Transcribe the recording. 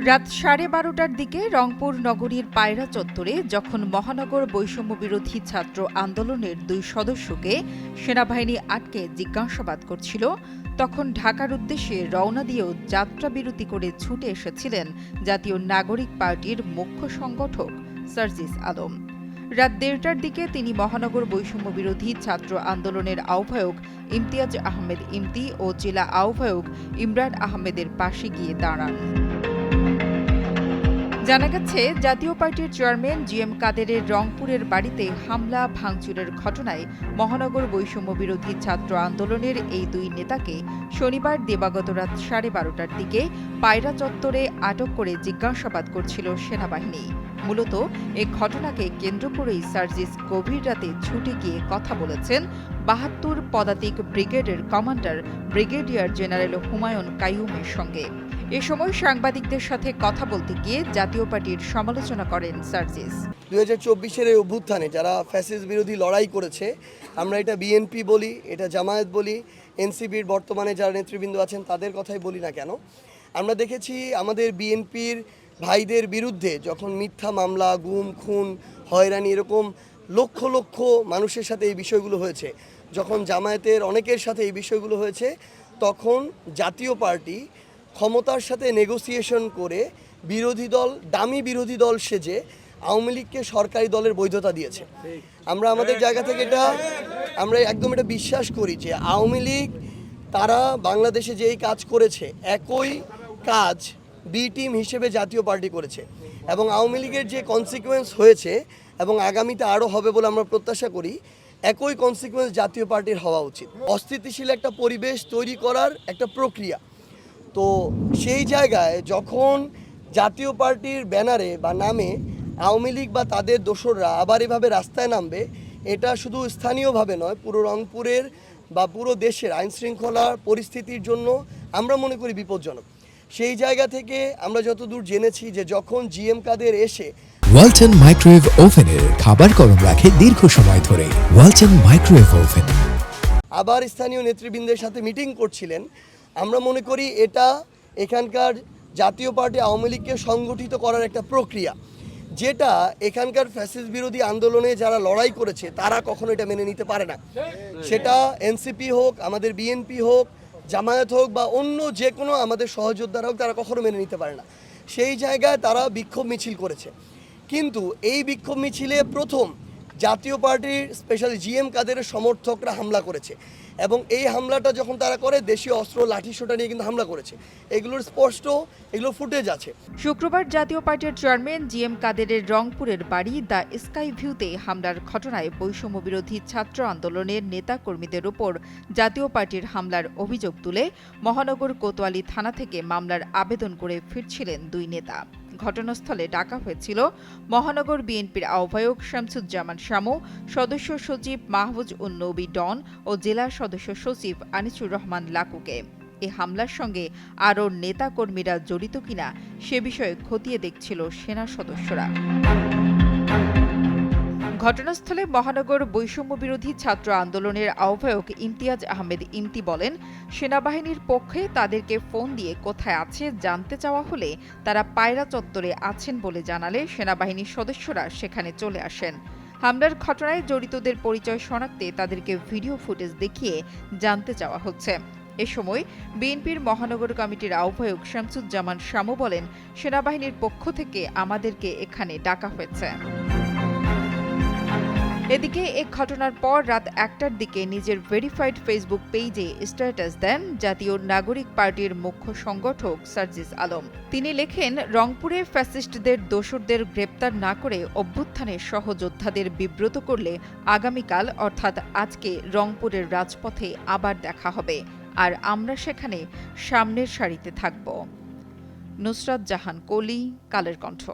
রাত 12:30টার দিকে রংপুর নগরীর পায়রা চত্বরে যখন মহানগর বৈষম্য বিরোধী ছাত্র আন্দোলনের 2 সদস্যকে সেনাবাহিনী আটকে জিজ্ঞাসাবাদ করছিল, তখন ঢাকার উদ্দেশ্যে রওনা দিয়েও যাত্রাবিরতি করে ছুটে এসেছিলেন জাতীয় নাগরিক পার্টির মুখ্য সংগঠক সার্জিস আলম। রাত 1:30টার দিকে তিনি মহানগর বৈষম্য বিরোধী ছাত্র আন্দোলনের আহ্বায়ক ইমতিয়াজ আহমেদ ইমতি ও জেলা আহ্বায়ক ইমরান আহমেদের পাশে গিয়ে দাঁড়ান। জানা গেছে, জাতীয় পার্টির চেয়ারম্যান জিএম কাদেরের রংপুরের বাড়িতে হামলা ভাঙচুরের ঘটনায় মহানগর বৈষম্য বিরোধী ছাত্র আন্দোলনের এই 2 নেতাকে শনিবার দিবাগত রাত 12:30টার দিকে পায়রা চত্বরে আটক করে জিজ্ঞাসাবাদ করছিল সেনাবাহিনী। মূলত এ ঘটনাকে কেন্দ্র করেই সার্জিস গভীর রাতে ছুটে গিয়ে কথা বলেছেন 72 পদাতিক ব্রিগেডের কমান্ডার ব্রিগেডিয়ার জেনারেল হুমায়ুন কাইয়ুমের সঙ্গে। এ সময় সাংবাদিকদের সাথে কথা বলতে গিয়ে জাতীয় পার্টির সমালোচনা করেন সার্জিস। 2024-এর এই অভ্যুত্থানে যারা ফ্যাসিস্ট বিরোধী লড়াই করেছে, আমরা এটা বিএনপি বলি, এটা জামায়াত বলি, এনসিপির বর্তমানে যারা নেতৃবৃন্দ আছেন তাদের কথাই বলি না কেন, আমরা দেখেছি আমাদের বিএনপির ভাইদের বিরুদ্ধে যখন মিথ্যা মামলা, গুম, খুন, হয়রানি এরকম লক্ষ লক্ষ মানুষের সাথে এই বিষয়গুলো হয়েছে, যখন জামায়াতের অনেকের সাথে এই বিষয়গুলো হয়েছে, তখন জাতীয় পার্টি ক্ষমতার সাথে নেগোসিয়েশন করে বিরোধী দল, দামি বিরোধী দল সেজে আওয়ামী লীগকে সরকারি দলের বৈধতা দিয়েছে। আমরা আমাদের জায়গা থেকে আমরা একদম এটা বিশ্বাস করি যে আওয়ামী লীগ তারা বাংলাদেশে যেই কাজ করেছে একই কাজ বি টিম হিসেবে জাতীয় পার্টি করেছে, এবং আওয়ামী লীগের যে কনসিকুয়েন্স হয়েছে এবং আগামীতে আরও হবে বলে আমরা প্রত্যাশা করি, একই কনসিকুয়েন্স জাতীয় পার্টির হওয়া উচিত। অস্থিতিশীল একটা পরিবেশ তৈরি করার একটা প্রক্রিয়া। তো সেই জায়গায় যখন জাতীয় পার্টির ব্যানারে বা নামে আওয়ামী লীগ বা তাদের দোসররা আবার এভাবে রাস্তায় নামবে, এটা শুধু স্থানীয়ভাবে নয়, পুরো রংপুরের বা পুরো দেশের আইনশৃঙ্খলার পরিস্থিতির জন্য আমরা মনে করি বিপজ্জনক। সেই জায়গা থেকে আমরা যতদূর জেনেছি যে যখন জিএম কাদের এসে ওয়ালটন মাইক্রোওয়েভ ওভেনের খাবার গরম রাখে দীর্ঘ সময় ধরে। ওয়ালটন মাইক্রোওয়েভ ওভেন আবার স্থানীয় নেতৃবৃন্দের সাথে মিটিং করছিলেন, আমরা মনে করি এটা এখানকার জাতীয় পার্টি আওয়ামী লীগকে সংগঠিত করার একটা প্রক্রিয়া, যেটা এখানকার ফ্যাসিস্ট বিরোধী আন্দোলনে যারা লড়াই করেছে তারা কখনো এটা মেনে নিতে পারে না। সেটা এনসিপি হোক, আমাদের বিএনপি হোক, জামায়াত হোক বা অন্য যে কোনো আমাদের সহযোদ্ধারা হোক, তারা কখনো মেনে নিতে পারে না। সেই জায়গায় তারা বিক্ষোভ মিছিল করেছে, কিন্তু এই বিক্ষোভ মিছিলে প্রথম জাতীয় পার্টির স্পেশালি জিএম কাদেরের সমর্থকরা হামলা করেছে, এবং এই হামলাটা যখন তারা করে দেশীয় অস্ত্র লাঠিসোঁটা নিয়ে কিন্তু হামলা করেছে। এগুলোর স্পষ্ট এগুলো ফুটেজ আছে। শুক্রবার জাতীয় পার্টির চেয়ারম্যান জিএম কাদেরের রংপুরের বাড়ি দ্য স্কাই ভিউতে হামলার ঘটনায় বৈষম্য বিরোধী ছাত্র আন্দোলনের নেতা কর্মীদের উপর জাতীয় পার্টির হামলার অভিযোগ তুলে মহানগর কোতোয়ালি থানা থেকে মামলার আবেদন করে ফিরছিলেন 2 নেতা। ঘটনাস্থলে ডাকা হয়েছিল মহানগর বিএনপির আহ্বায়ক শামসুজ্জামান শামু, সদস্য সচিব মাহফুজ উন নবী ডন ও জেলা সদস্য সচিব আনিসুর রহমান লাকুকে। এ হামলার সঙ্গে আরও নেতা কর্মীরা জড়িত কিনা সে বিষয়ে খতিয়ে দেখছিল সেনা সদস্যরা। ঘটনাস্থলে মহানগর বৈষম্য বিরোধী ছাত্র আন্দোলনের আহ্বায়ক ইমতিয়াজ আহমেদ ইমতি বলেন, সেনাবাহিনীর পক্ষে তাদেরকে ফোন দিয়ে কোথায় আছে জানতে চাওয়া হলে তারা পায়রা চত্বরে আছেন বলে জানালে সেনাবাহিনীর সদস্যরা সেখানে চলে আসেন। হামলার ঘটনায় জড়িতদের পরিচয় শনাক্তে তাদেরকে ভিডিও ফুটেজ দেখিয়ে জানতে চাওয়া হচ্ছে। এ সময় বিএনপির মহানগর কমিটির আহ্বায়ক শামসুজ্জামান শামু বলেন, সেনাবাহিনীর পক্ষ থেকে আমাদেরকে এখানে ডাকা হয়েছে। এদিকে এ ঘটনার পর রাত 1টার দিকে নিজের ভেরিফাইড ফেসবুক পেজে স্ট্যাটাস দেন জাতীয় নাগরিক পার্টির মুখ্য সংগঠক সার্জিস আলম। তিনি লেখেন, রংপুরে ফ্যাসিস্টদের দোসরদের গ্রেপ্তার না করে অভ্যুত্থানের সহযোদ্ধাদের বিব্রত করলে আগামীকাল অর্থাৎ আজকে রংপুরের রাজপথে আবার দেখা হবে, আর আমরা সেখানে সামনের সারিতে থাকব। নুসরাত জাহান কলি, কালের কণ্ঠ।